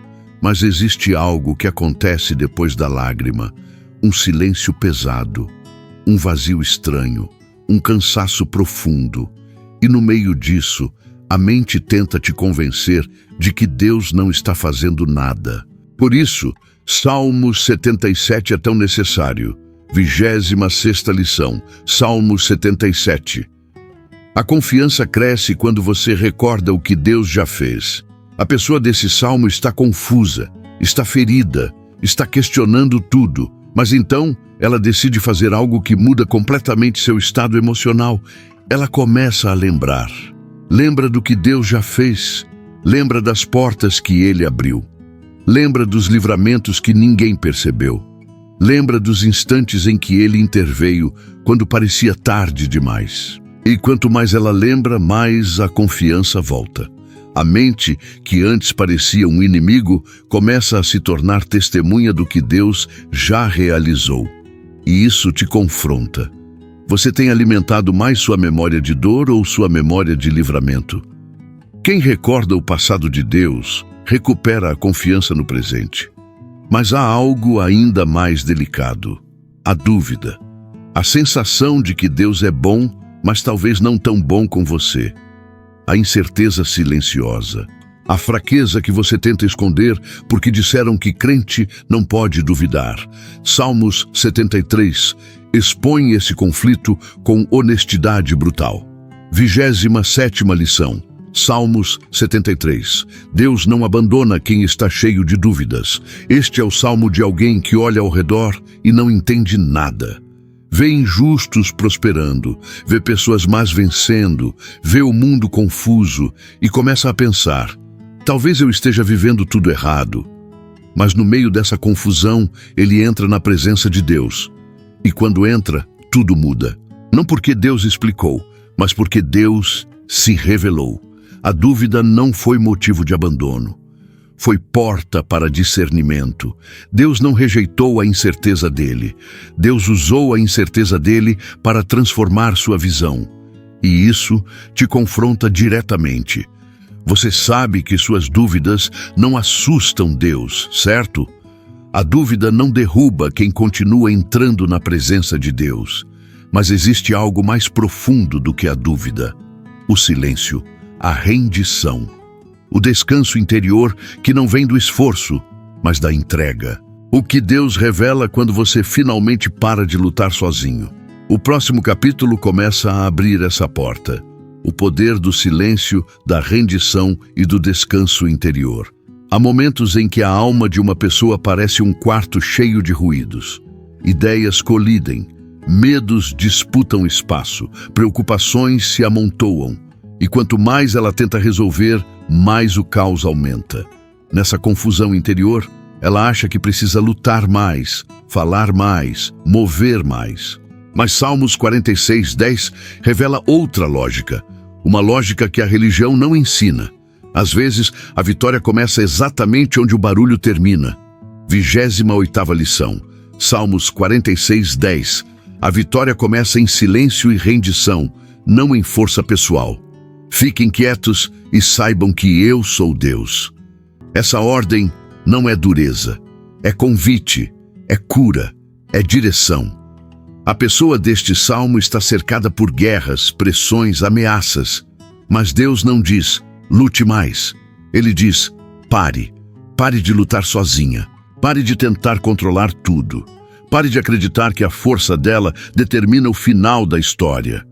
Mas existe algo que acontece depois da lágrima. Um silêncio pesado. Um vazio estranho. Um cansaço profundo. E no meio disso, A mente tenta te convencer de que Deus não está fazendo nada. Por isso, Salmos 77 é tão necessário. 26ª lição, Salmos 77. A confiança cresce quando você recorda o que Deus já fez. A pessoa desse salmo está confusa, está ferida, está questionando tudo, mas então ela decide fazer algo que muda completamente seu estado emocional. Ela começa a lembrar. Lembra do que Deus já fez. Lembra das portas que Ele abriu. Lembra dos livramentos que ninguém percebeu. Lembra dos instantes em que Ele interveio, quando parecia tarde demais. E quanto mais ela lembra, mais a confiança volta. A mente, que antes parecia um inimigo, começa a se tornar testemunha do que Deus já realizou. E isso te confronta. Você tem alimentado mais sua memória de dor ou sua memória de livramento? Quem recorda o passado de Deus, recupera a confiança no presente. Mas há algo ainda mais delicado: a dúvida. A sensação de que Deus é bom, mas talvez não tão bom com você. A incerteza silenciosa. A fraqueza que você tenta esconder porque disseram que crente não pode duvidar. Salmos 73 expõe esse conflito com honestidade brutal. 27ª lição, Salmos 73. Deus não abandona quem está cheio de dúvidas. Este é o salmo de alguém que olha ao redor e não entende nada. Vê injustos prosperando, vê pessoas más vencendo, vê o mundo confuso e começa a pensar: talvez eu esteja vivendo tudo errado. Mas no meio dessa confusão, ele entra na presença de Deus. E quando entra, tudo muda. Não porque Deus explicou, mas porque Deus se revelou. A dúvida não foi motivo de abandono. Foi porta para discernimento. Deus não rejeitou a incerteza dele. Deus usou a incerteza dele para transformar sua visão. E isso te confronta diretamente. Você sabe que suas dúvidas não assustam Deus, certo? A dúvida não derruba quem continua entrando na presença de Deus. Mas existe algo mais profundo do que a dúvida: o silêncio, a rendição. O descanso interior que não vem do esforço, mas da entrega. O que Deus revela quando você finalmente para de lutar sozinho. O próximo capítulo começa a abrir essa porta. O poder do silêncio, da rendição e do descanso interior. Há momentos em que a alma de uma pessoa parece um quarto cheio de ruídos. Ideias colidem, medos disputam espaço, preocupações se amontoam. E quanto mais ela tenta resolver, mais o caos aumenta. Nessa confusão interior, ela acha que precisa lutar mais, falar mais, mover mais. Mas Salmos 46:10 revela outra lógica, uma lógica que a religião não ensina. Às vezes, a vitória começa exatamente onde o barulho termina. 28ª lição, Salmos 46:10. A vitória começa em silêncio e rendição, não em força pessoal. Fiquem quietos e saibam que eu sou Deus. Essa ordem não é dureza, é convite, é cura, é direção. A pessoa deste salmo está cercada por guerras, pressões, ameaças. Mas Deus não diz: lute mais. Ele diz: pare. Pare de lutar sozinha. Pare de tentar controlar tudo. Pare de acreditar que a força dela determina o final da história.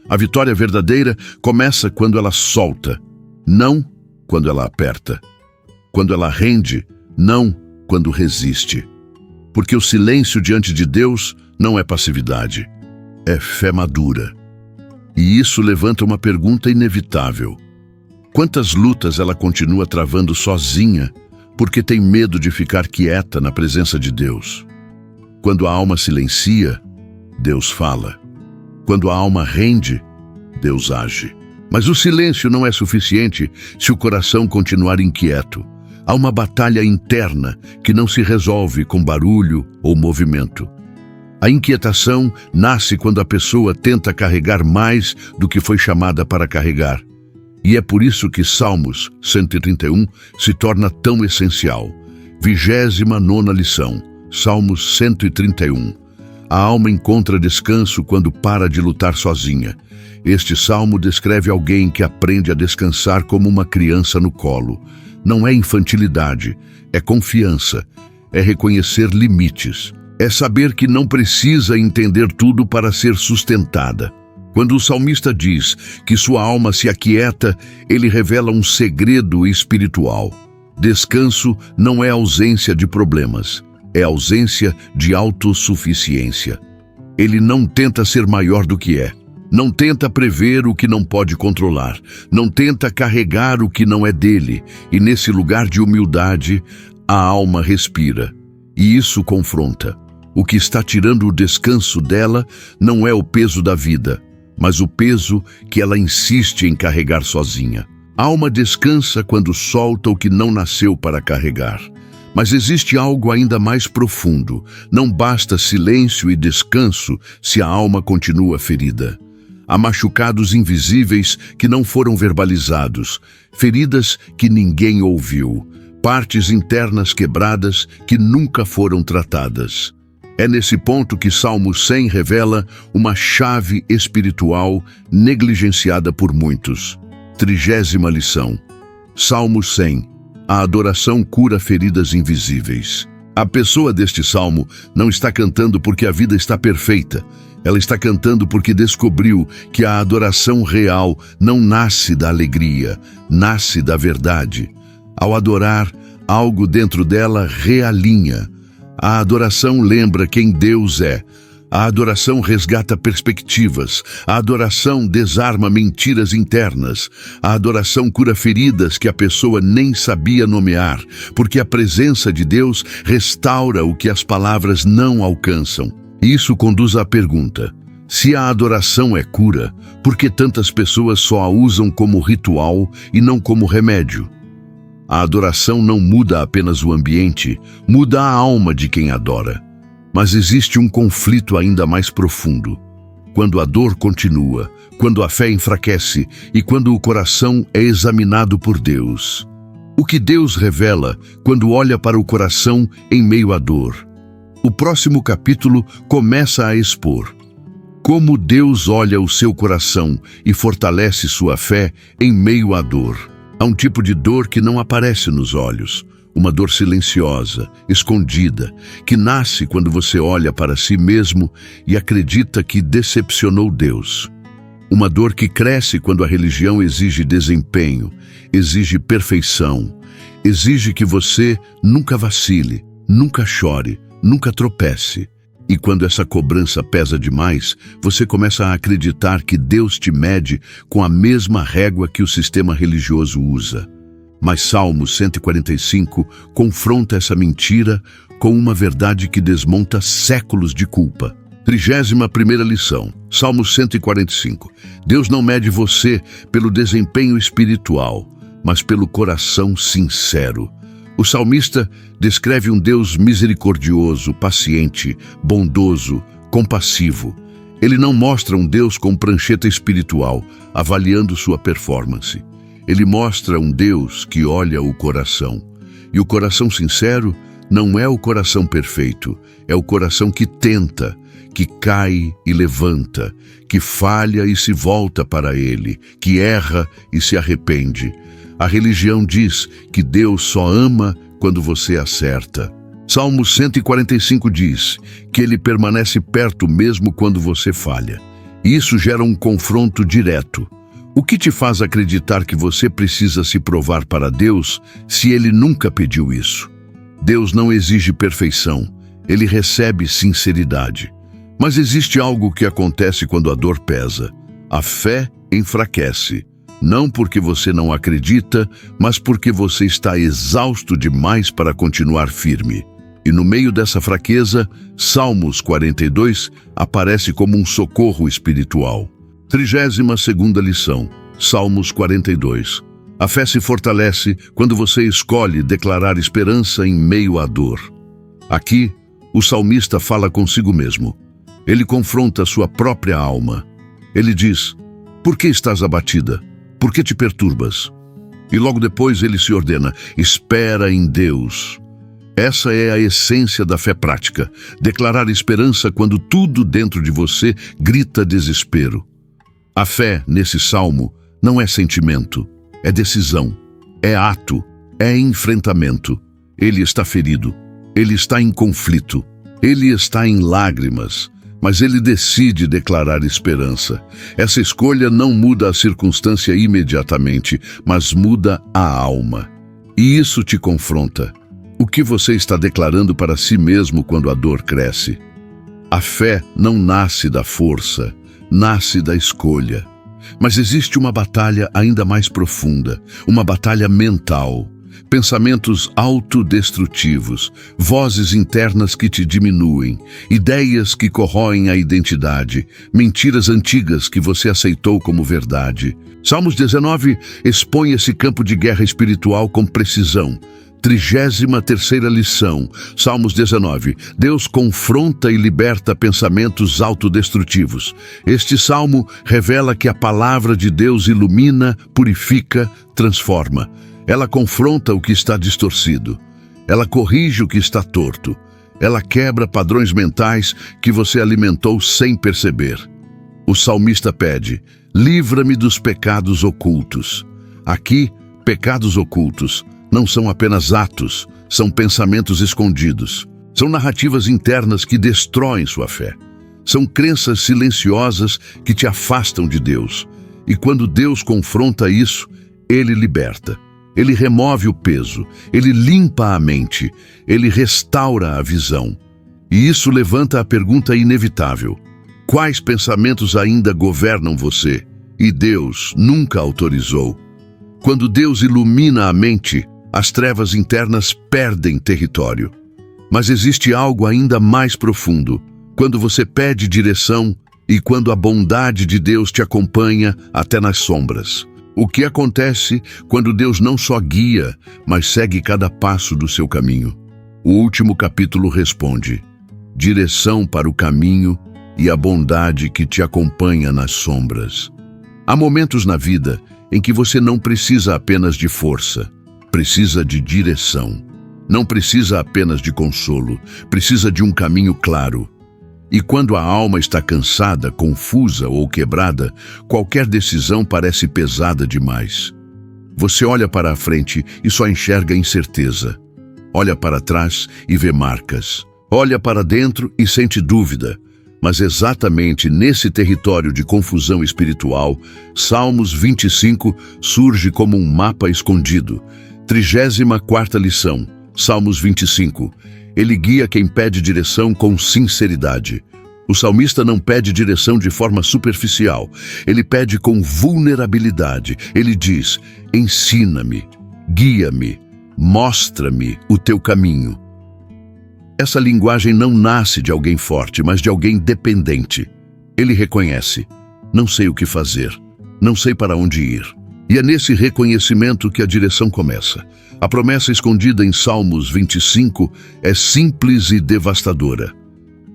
A vitória verdadeira começa quando ela solta, não quando ela aperta. Quando ela rende, não quando resiste. Porque o silêncio diante de Deus não é passividade, é fé madura. E isso levanta uma pergunta inevitável: quantas lutas ela continua travando sozinha porque tem medo de ficar quieta na presença de Deus? Quando a alma silencia, Deus fala. Quando a alma rende, Deus age. Mas o silêncio não é suficiente se o coração continuar inquieto. Há uma batalha interna que não se resolve com barulho ou movimento. A inquietação nasce quando a pessoa tenta carregar mais do que foi chamada para carregar. E é por isso que Salmos 131 se torna tão essencial. 29ª lição, Salmos 131. A alma encontra descanso quando para de lutar sozinha. Este salmo descreve alguém que aprende a descansar como uma criança no colo. Não é infantilidade, é confiança, é reconhecer limites, é saber que não precisa entender tudo para ser sustentada. Quando o salmista diz que sua alma se aquieta, ele revela um segredo espiritual. Descanso não é ausência de problemas, é ausência de autossuficiência. Ele não tenta ser maior do que é. Não tenta prever o que não pode controlar. Não tenta carregar o que não é dele. E nesse lugar de humildade, a alma respira. E isso confronta. O que está tirando o descanso dela não é o peso da vida, mas o peso que ela insiste em carregar sozinha. A alma descansa quando solta o que não nasceu para carregar. Mas existe algo ainda mais profundo. Não basta silêncio e descanso se a alma continua ferida. Há machucados invisíveis que não foram verbalizados, feridas que ninguém ouviu, partes internas quebradas que nunca foram tratadas. É nesse ponto que Salmo 100 revela uma chave espiritual negligenciada por muitos. 30ª lição. Salmo 100. A adoração cura feridas invisíveis. A pessoa deste salmo não está cantando porque a vida está perfeita. Ela está cantando porque descobriu que a adoração real não nasce da alegria, nasce da verdade. Ao adorar, algo dentro dela realinha. A adoração lembra quem Deus é. A adoração resgata perspectivas. A adoração desarma mentiras internas. A adoração cura feridas que a pessoa nem sabia nomear, porque a presença de Deus restaura o que as palavras não alcançam. Isso conduz à pergunta: se a adoração é cura, por que tantas pessoas só a usam como ritual e não como remédio? A adoração não muda apenas o ambiente, muda a alma de quem adora. Mas existe um conflito ainda mais profundo. Quando a dor continua, quando a fé enfraquece e quando o coração é examinado por Deus. O que Deus revela quando olha para o coração em meio à dor? O próximo capítulo começa a expor como Deus olha o seu coração e fortalece sua fé em meio à dor. Há um tipo de dor que não aparece nos olhos, uma dor silenciosa, escondida, que nasce quando você olha para si mesmo e acredita que decepcionou Deus. Uma dor que cresce quando a religião exige desempenho, exige perfeição, exige que você nunca vacile, nunca chore, nunca tropece. E quando essa cobrança pesa demais, você começa a acreditar que Deus te mede com a mesma régua que o sistema religioso usa. Mas Salmo 145 confronta essa mentira com uma verdade que desmonta séculos de culpa. 31ª lição. Salmo 145. Deus não mede você pelo desempenho espiritual, mas pelo coração sincero. O salmista descreve um Deus misericordioso, paciente, bondoso, compassivo. Ele não mostra um Deus com prancheta espiritual, avaliando sua performance. Ele mostra um Deus que olha o coração. E o coração sincero não é o coração perfeito, é o coração que tenta, que cai e levanta, que falha e se volta para ele, que erra e se arrepende. A religião diz que Deus só ama quando você acerta. Salmo 145 diz que ele permanece perto mesmo quando você falha. E isso gera um confronto direto. O que te faz acreditar que você precisa se provar para Deus se Ele nunca pediu isso? Deus não exige perfeição, Ele recebe sinceridade. Mas existe algo que acontece quando a dor pesa. A fé enfraquece. Não porque você não acredita, mas porque você está exausto demais para continuar firme. E no meio dessa fraqueza, Salmos 42 aparece como um socorro espiritual. 32ª lição. Salmos 42. A fé se fortalece quando você escolhe declarar esperança em meio à dor. Aqui, o salmista fala consigo mesmo. Ele confronta sua própria alma. Ele diz: por que estás abatida? Por que te perturbas? E logo depois ele se ordena: espera em Deus. Essa é a essência da fé prática. Declarar esperança quando tudo dentro de você grita desespero. A fé, nesse salmo, não é sentimento, é decisão, é ato, é enfrentamento. Ele está ferido, ele está em conflito, ele está em lágrimas, mas ele decide declarar esperança. Essa escolha não muda a circunstância imediatamente, mas muda a alma. E isso te confronta. O que você está declarando para si mesmo quando a dor cresce? A fé não nasce da força, nasce da escolha. Mas existe uma batalha ainda mais profunda, uma batalha mental. Pensamentos autodestrutivos, vozes internas que te diminuem, ideias que corroem a identidade, mentiras antigas que você aceitou como verdade. Salmos 19 expõe esse campo de guerra espiritual com precisão. 33ª lição, Salmos 19. Deus confronta e liberta pensamentos autodestrutivos. Este salmo revela que a palavra de Deus ilumina, purifica, transforma. Ela confronta o que está distorcido. Ela corrige o que está torto. Ela quebra padrões mentais que você alimentou sem perceber. O salmista pede: livra-me dos pecados ocultos. Aqui, pecados ocultos não são apenas atos, são pensamentos escondidos. São narrativas internas que destroem sua fé. São crenças silenciosas que te afastam de Deus. E quando Deus confronta isso, Ele liberta. Ele remove o peso, Ele limpa a mente, Ele restaura a visão. E isso levanta a pergunta inevitável: quais pensamentos ainda governam você e Deus nunca autorizou? Quando Deus ilumina a mente, as trevas internas perdem território. Mas existe algo ainda mais profundo, quando você pede direção e quando a bondade de Deus te acompanha até nas sombras. O que acontece quando Deus não só guia, mas segue cada passo do seu caminho? O último capítulo responde: direção para o caminho e a bondade que te acompanha nas sombras. Há momentos na vida em que você não precisa apenas de força, precisa de direção. Não precisa apenas de consolo, precisa de um caminho claro. E quando a alma está cansada, confusa ou quebrada, qualquer decisão parece pesada demais. Você olha para a frente e só enxerga incerteza. Olha para trás e vê marcas. Olha para dentro e sente dúvida. Mas exatamente nesse território de confusão espiritual, Salmos 25 surge como um mapa escondido. 34ª lição, Salmos 25. Ele guia quem pede direção com sinceridade. O salmista não pede direção de forma superficial. Ele pede com vulnerabilidade. Ele diz: ensina-me, guia-me, mostra-me o teu caminho. Essa linguagem não nasce de alguém forte, mas de alguém dependente. Ele reconhece: não sei o que fazer, não sei para onde ir. E é nesse reconhecimento que a direção começa. A promessa escondida em Salmos 25 é simples e devastadora.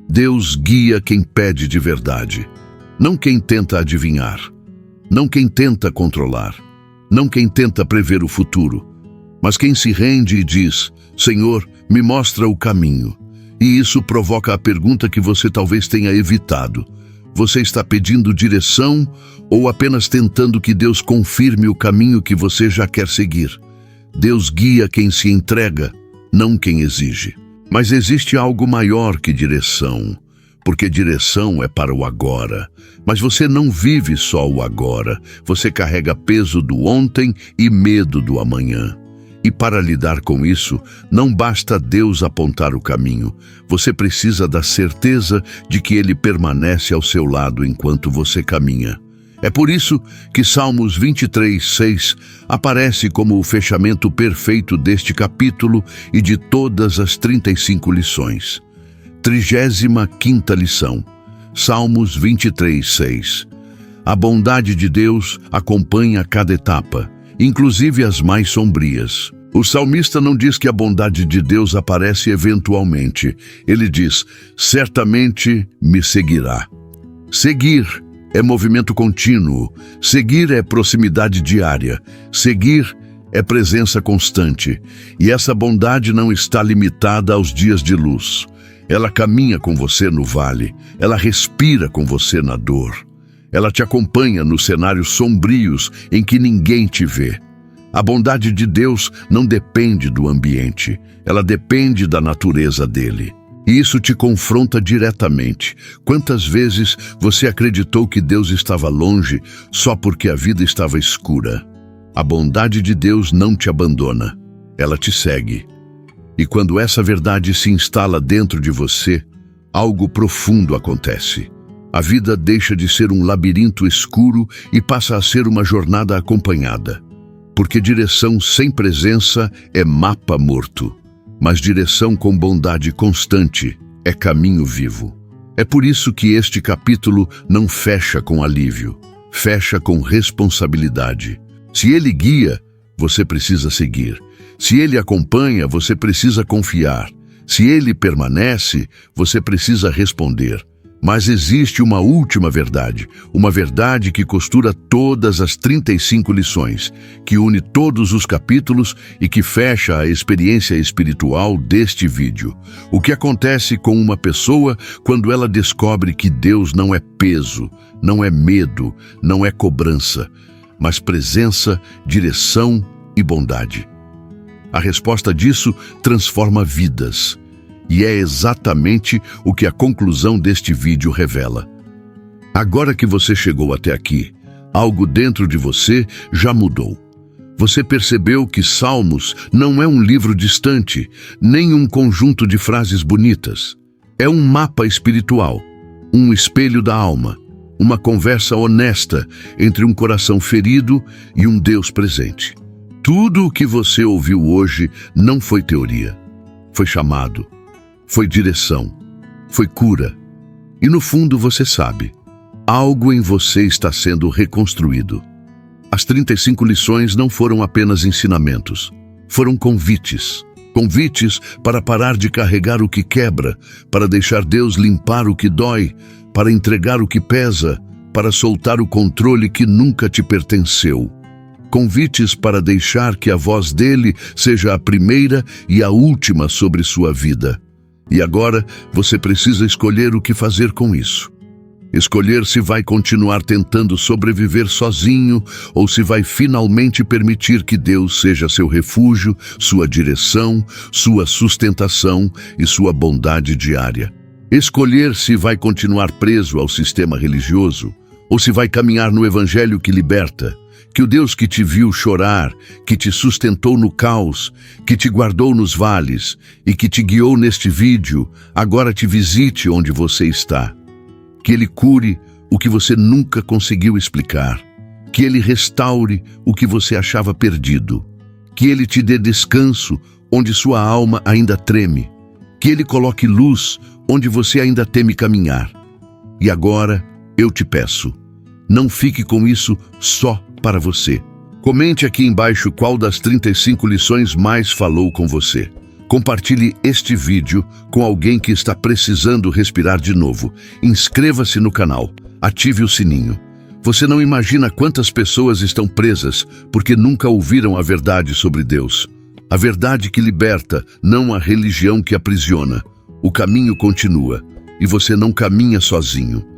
Deus guia quem pede de verdade, não quem tenta adivinhar, não quem tenta controlar, não quem tenta prever o futuro, mas quem se rende e diz: Senhor, me mostra o caminho. E isso provoca a pergunta que você talvez tenha evitado: você está pedindo direção ou apenas tentando que Deus confirme o caminho que você já quer seguir? Deus guia quem se entrega, não quem exige. Mas existe algo maior que direção, porque direção é para o agora. Mas você não vive só o agora, você carrega peso do ontem e medo do amanhã. E para lidar com isso, não basta Deus apontar o caminho. Você precisa da certeza de que Ele permanece ao seu lado enquanto você caminha. É por isso que Salmos 23:6 aparece como o fechamento perfeito deste capítulo e de todas as 35 lições. 35ª lição, Salmos 23:6. A bondade de Deus acompanha cada etapa, inclusive as mais sombrias. O salmista não diz que a bondade de Deus aparece eventualmente. Ele diz: certamente me seguirá. Seguir é movimento contínuo. Seguir é proximidade diária. Seguir é presença constante. E essa bondade não está limitada aos dias de luz. Ela caminha com você no vale. Ela respira com você na dor. Ela te acompanha nos cenários sombrios em que ninguém te vê. A bondade de Deus não depende do ambiente, ela depende da natureza dele. E isso te confronta diretamente. Quantas vezes você acreditou que Deus estava longe só porque a vida estava escura? A bondade de Deus não te abandona, ela te segue. E quando essa verdade se instala dentro de você, algo profundo acontece. A vida deixa de ser um labirinto escuro e passa a ser uma jornada acompanhada. Porque direção sem presença é mapa morto, mas direção com bondade constante é caminho vivo. É por isso que este capítulo não fecha com alívio, fecha com responsabilidade. Se ele guia, você precisa seguir. Se ele acompanha, você precisa confiar. Se ele permanece, você precisa responder. Mas existe uma última verdade, uma verdade que costura todas as 35 lições, que une todos os capítulos e que fecha a experiência espiritual deste vídeo. O que acontece com uma pessoa quando ela descobre que Deus não é peso, não é medo, não é cobrança, mas presença, direção e bondade. A resposta disso transforma vidas. E é exatamente o que a conclusão deste vídeo revela. Agora que você chegou até aqui, algo dentro de você já mudou. Você percebeu que Salmos não é um livro distante, nem um conjunto de frases bonitas. É um mapa espiritual, um espelho da alma, uma conversa honesta entre um coração ferido e um Deus presente. Tudo o que você ouviu hoje não foi teoria, foi chamado. Foi direção, foi cura. E no fundo você sabe, algo em você está sendo reconstruído. As 35 lições não foram apenas ensinamentos, foram convites. Convites para parar de carregar o que quebra, para deixar Deus limpar o que dói, para entregar o que pesa, para soltar o controle que nunca te pertenceu. Convites para deixar que a voz dele seja a primeira e a última sobre sua vida. E agora você precisa escolher o que fazer com isso. Escolher se vai continuar tentando sobreviver sozinho ou se vai finalmente permitir que Deus seja seu refúgio, sua direção, sua sustentação e sua bondade diária. Escolher se vai continuar preso ao sistema religioso ou se vai caminhar no evangelho que liberta. Que o Deus que te viu chorar, que te sustentou no caos, que te guardou nos vales e que te guiou neste vídeo, agora te visite onde você está. Que Ele cure o que você nunca conseguiu explicar. Que Ele restaure o que você achava perdido. Que Ele te dê descanso onde sua alma ainda treme. Que Ele coloque luz onde você ainda teme caminhar. E agora eu te peço, não fique com isso só para você. Comente aqui embaixo qual das 35 lições mais falou com você. Compartilhe este vídeo com alguém que está precisando respirar de novo. Inscreva-se no canal, ative o sininho. Você não imagina quantas pessoas estão presas porque nunca ouviram a verdade sobre Deus. A verdade que liberta, não a religião que aprisiona. O caminho continua e você não caminha sozinho.